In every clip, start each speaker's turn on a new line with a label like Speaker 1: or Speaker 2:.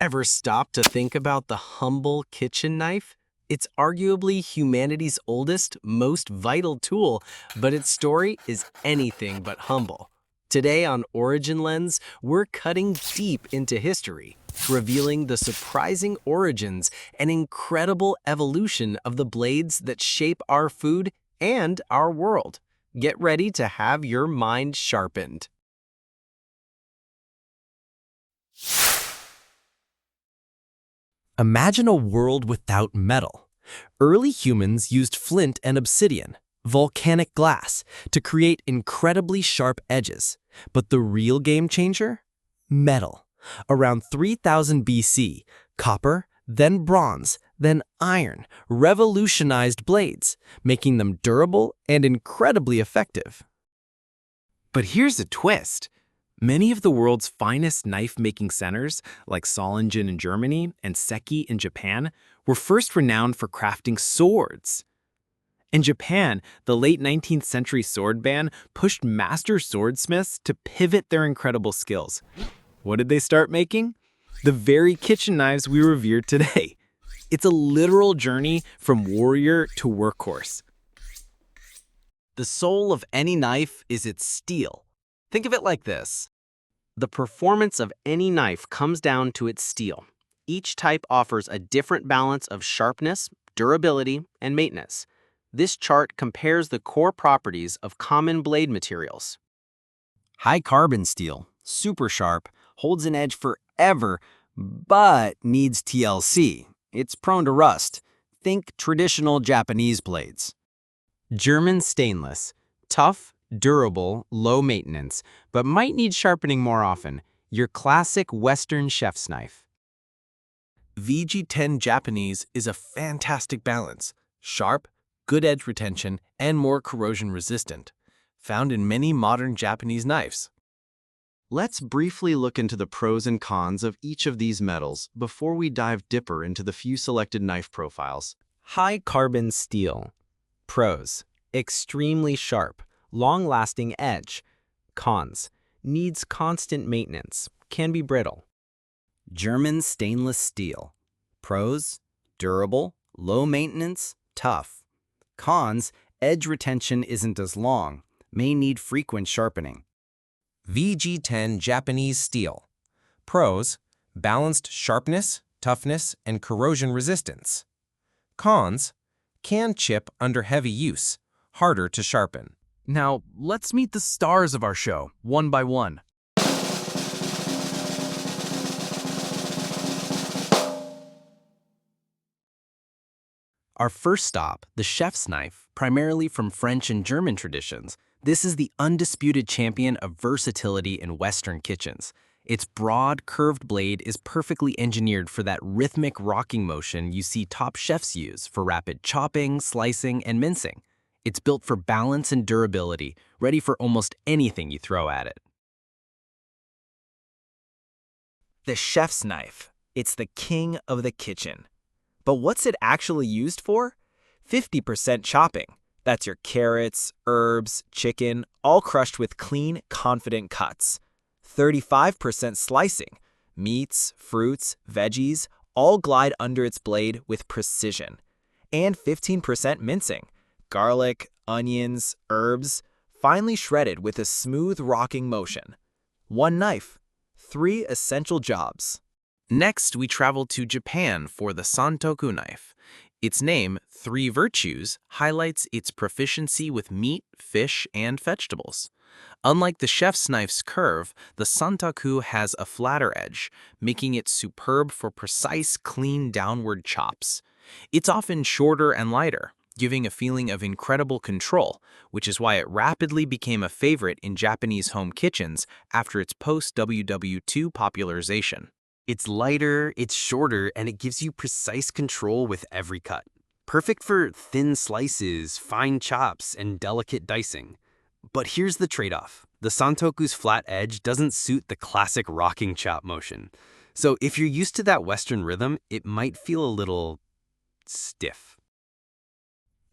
Speaker 1: Ever stop to think about the humble kitchen knife? It's arguably humanity's oldest, most vital tool, but its story is anything but humble. Today on Origin Lens, we're cutting deep into history, revealing the surprising origins and incredible evolution of the blades that shape our food and our world. Get ready to have your mind sharpened. Imagine a world without metal. Early humans used flint and obsidian, volcanic glass, to create incredibly sharp edges. But the real game changer? Metal. Around 3000 BC, copper, then bronze, then iron revolutionized blades, making them durable and incredibly effective. But here's a twist. Many of the world's finest knife-making centers, like Solingen in Germany and Seki in Japan, were first renowned for crafting swords. In Japan, the late 19th century sword ban pushed master swordsmiths to pivot their incredible skills. What did they start making? The very kitchen knives we revere today. It's a literal journey from warrior to workhorse. The soul of any knife is its steel. Think of it like this. The performance of any knife comes down to its steel. Each type offers a different balance of sharpness, durability, and maintenance. This chart compares the core properties of common blade materials. High carbon steel, super sharp, holds an edge forever, but needs TLC. It's prone to rust. Think traditional Japanese blades. German stainless, tough, durable, low maintenance, but might need sharpening more often. Your classic Western chef's knife. VG10 Japanese is a fantastic balance. Sharp, good edge retention, and more corrosion resistant. Found in many modern Japanese knives. Let's briefly look into the pros and cons of each of these metals before we dive deeper into the few selected knife profiles. High carbon steel. Pros: extremely sharp, long-lasting edge. Cons: needs constant maintenance, can be brittle. German stainless steel. Pros: durable, low maintenance, tough. Cons: edge retention isn't as long, may need frequent sharpening. VG10 Japanese steel. Pros: balanced sharpness, toughness, and corrosion resistance. Cons: can chip under heavy use, harder to sharpen. Now, let's meet the stars of our show, one by one. Our first stop, the chef's knife, primarily from French and German traditions. This is the undisputed champion of versatility in Western kitchens. Its broad, curved blade is perfectly engineered for that rhythmic rocking motion you see top chefs use for rapid chopping, slicing, and mincing. It's built for balance and durability, ready for almost anything you throw at it. The chef's knife. It's the king of the kitchen. But what's it actually used for? 50% chopping. That's your carrots, herbs, chicken, all crushed with clean, confident cuts. 35% slicing. Meats, fruits, veggies, all glide under its blade with precision. And 15% mincing. Garlic, onions, herbs, finely shredded with a smooth rocking motion. One knife, 3 essential jobs. Next, we travel to Japan for the Santoku knife. Its name, 3 Virtues, highlights its proficiency with meat, fish, and vegetables. Unlike the chef's knife's curve, the Santoku has a flatter edge, making it superb for precise, clean downward chops. It's often shorter and lighter, giving a feeling of incredible control, which is why it rapidly became a favorite in Japanese home kitchens after its post-WW2 popularization. It's lighter, it's shorter, and it gives you precise control with every cut. Perfect for thin slices, fine chops, and delicate dicing. But here's the trade-off. The Santoku's flat edge doesn't suit the classic rocking chop motion. So if you're used to that Western rhythm, it might feel a little stiff.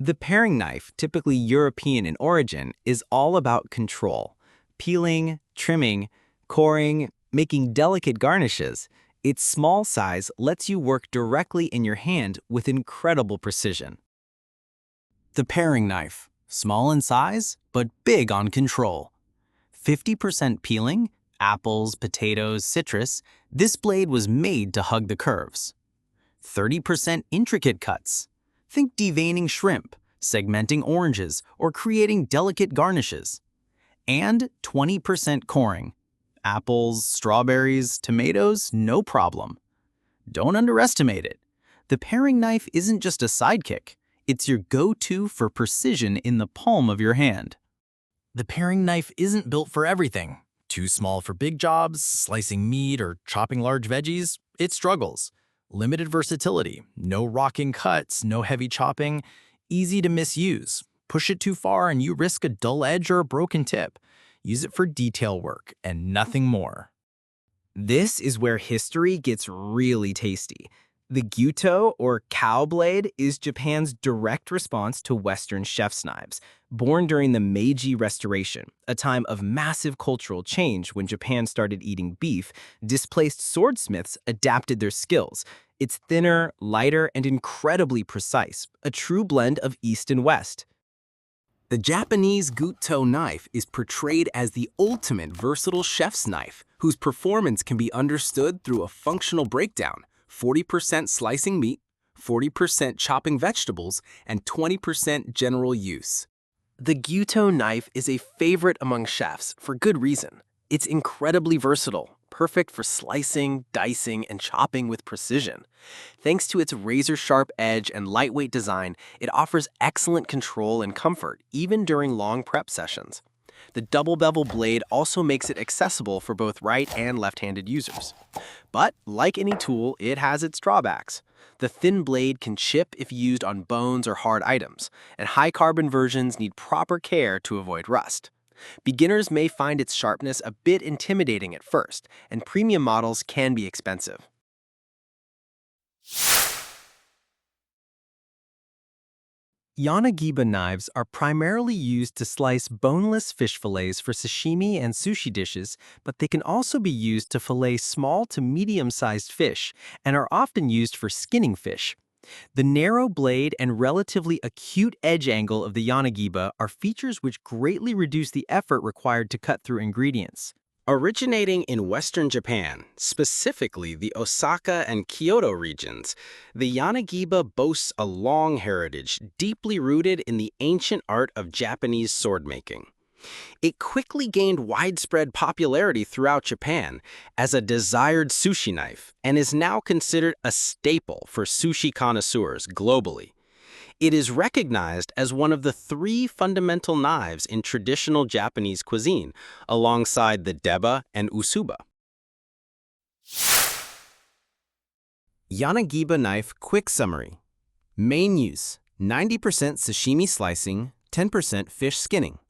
Speaker 1: The paring knife, typically European in origin, is all about control. Peeling, trimming, coring, making delicate garnishes. Its small size lets you work directly in your hand with incredible precision. The paring knife, small in size, but big on control. 50% peeling, apples, potatoes, citrus, this blade was made to hug the curves. 30% intricate cuts. Think deveining shrimp, segmenting oranges, or creating delicate garnishes. And 20% coring. Apples, strawberries, tomatoes, no problem. Don't underestimate it. The paring knife isn't just a sidekick. It's your go-to for precision in the palm of your hand. The paring knife isn't built for everything. Too small for big jobs, slicing meat, or chopping large veggies, it struggles. Limited versatility, no rocking cuts, no heavy chopping, easy to misuse. Push it too far and you risk a dull edge or a broken tip. Use it for detail work and nothing more. This is where history gets really tasty. The Gyuto, or cow blade, is Japan's direct response to Western chef's knives, born during the Meiji Restoration, a time of massive cultural change when Japan started eating beef. Displaced swordsmiths adapted their skills. It's thinner, lighter, and incredibly precise, a true blend of East and West. The Japanese Gyuto knife is portrayed as the ultimate versatile chef's knife, whose performance can be understood through a functional breakdown: 40% slicing meat, 40% chopping vegetables, and 20% general use. The Gyuto knife is a favorite among chefs for good reason. It's incredibly versatile, perfect for slicing, dicing, and chopping with precision. Thanks to its razor-sharp edge and lightweight design, it offers excellent control and comfort, even during long prep sessions. The double bevel blade also makes it accessible for both right and left-handed users. But like any tool, it has its drawbacks. The thin blade can chip if used on bones or hard items, and high-carbon versions need proper care to avoid rust. Beginners may find its sharpness a bit intimidating at first, and premium models can be expensive. Yanagiba knives are primarily used to slice boneless fish fillets for sashimi and sushi dishes, but they can also be used to fillet small to medium-sized fish and are often used for skinning fish. The narrow blade and relatively acute edge angle of the Yanagiba are features which greatly reduce the effort required to cut through ingredients. Originating in Western Japan, specifically the Osaka and Kyoto regions, the Yanagiba boasts a long heritage deeply rooted in the ancient art of Japanese swordmaking. It quickly gained widespread popularity throughout Japan as a desired sushi knife and is now considered a staple for sushi connoisseurs globally. It is recognized as one of the 3 fundamental knives in traditional Japanese cuisine, alongside the Deba and usuba. Yanagiba knife quick summary. Main use: 90% sashimi slicing, 10% fish skinning.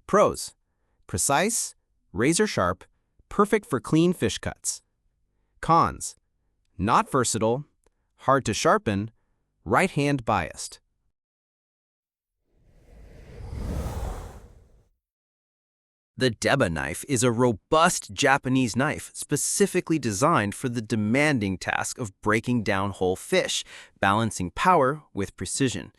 Speaker 1: Pros: precise, razor sharp, perfect for clean fish cuts. Cons: not versatile, hard to sharpen, right-hand biased. The Deba knife is a robust Japanese knife specifically designed for the demanding task of breaking down whole fish, balancing power with precision.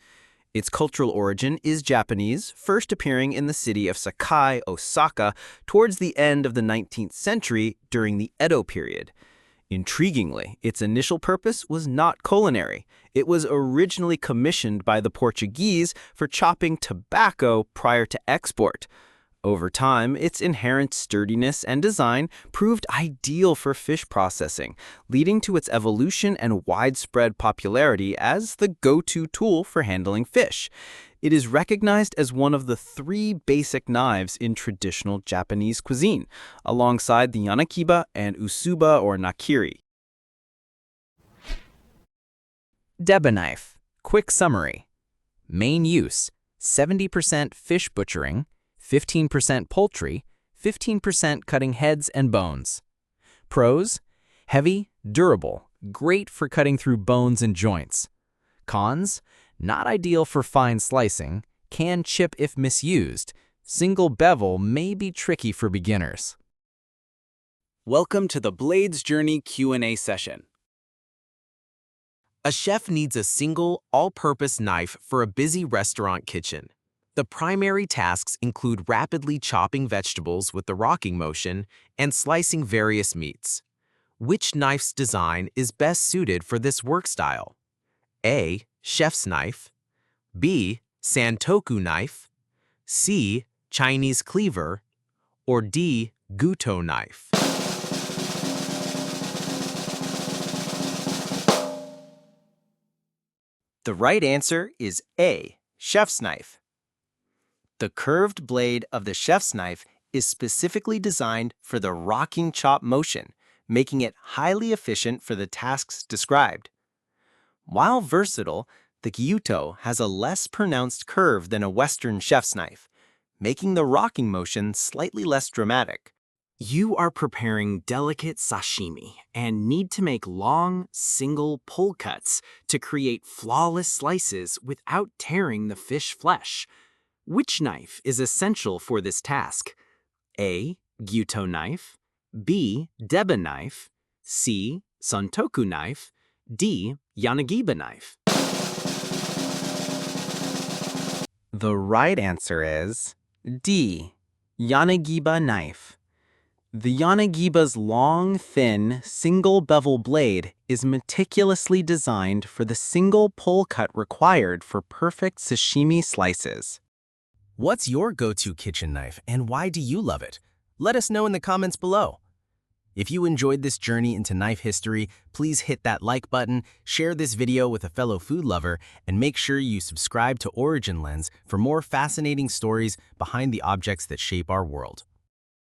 Speaker 1: Its cultural origin is Japanese, first appearing in the city of Sakai, Osaka, towards the end of the 19th century during the Edo period. Intriguingly, its initial purpose was not culinary. It was originally commissioned by the Portuguese for chopping tobacco prior to export. Over time, its inherent sturdiness and design proved ideal for fish processing, leading to its evolution and widespread popularity as the go-to tool for handling fish. It is recognized as one of the 3 basic knives in traditional Japanese cuisine, alongside the Yanagiba and usuba or nakiri. Deba knife. Quick summary. Main use: 70% fish butchering, 15% poultry, 15% cutting heads and bones. Pros: heavy, durable, great for cutting through bones and joints. Cons: not ideal for fine slicing, can chip if misused. Single bevel may be tricky for beginners.
Speaker 2: Welcome to the Blades Journey Q&A session.
Speaker 1: A chef needs a single, all-purpose knife for a busy restaurant kitchen. The primary tasks include rapidly chopping vegetables with the rocking motion and slicing various meats. Which knife's design is best suited for this work style? A. Chef's knife. B. Santoku knife. C. Chinese Cleaver. Or D. Gyuto knife.
Speaker 3: The right answer is A. Chef's knife. The curved blade of the chef's knife is specifically designed for the rocking chop motion, making it highly efficient for the tasks described. While versatile, the Gyuto has a less pronounced curve than a Western chef's knife, making the rocking motion slightly less dramatic.
Speaker 4: You are preparing delicate sashimi and need to make long, single pull cuts to create flawless slices without tearing the fish flesh. Which knife is essential for this task? A. Gyuto knife. B. Deba knife. C. Santoku knife. D. Yanagiba knife.
Speaker 3: The right answer is D. Yanagiba knife. The Yanagiba's long, thin, single-bevel blade is meticulously designed for the single pull cut required for perfect sashimi slices.
Speaker 1: What's your go-to kitchen knife and why do you love it? Let us know in the comments below. If you enjoyed this journey into knife history, please hit that like button, share this video with a fellow food lover, and make sure you subscribe to Origin Lens for more fascinating stories behind the objects that shape our world.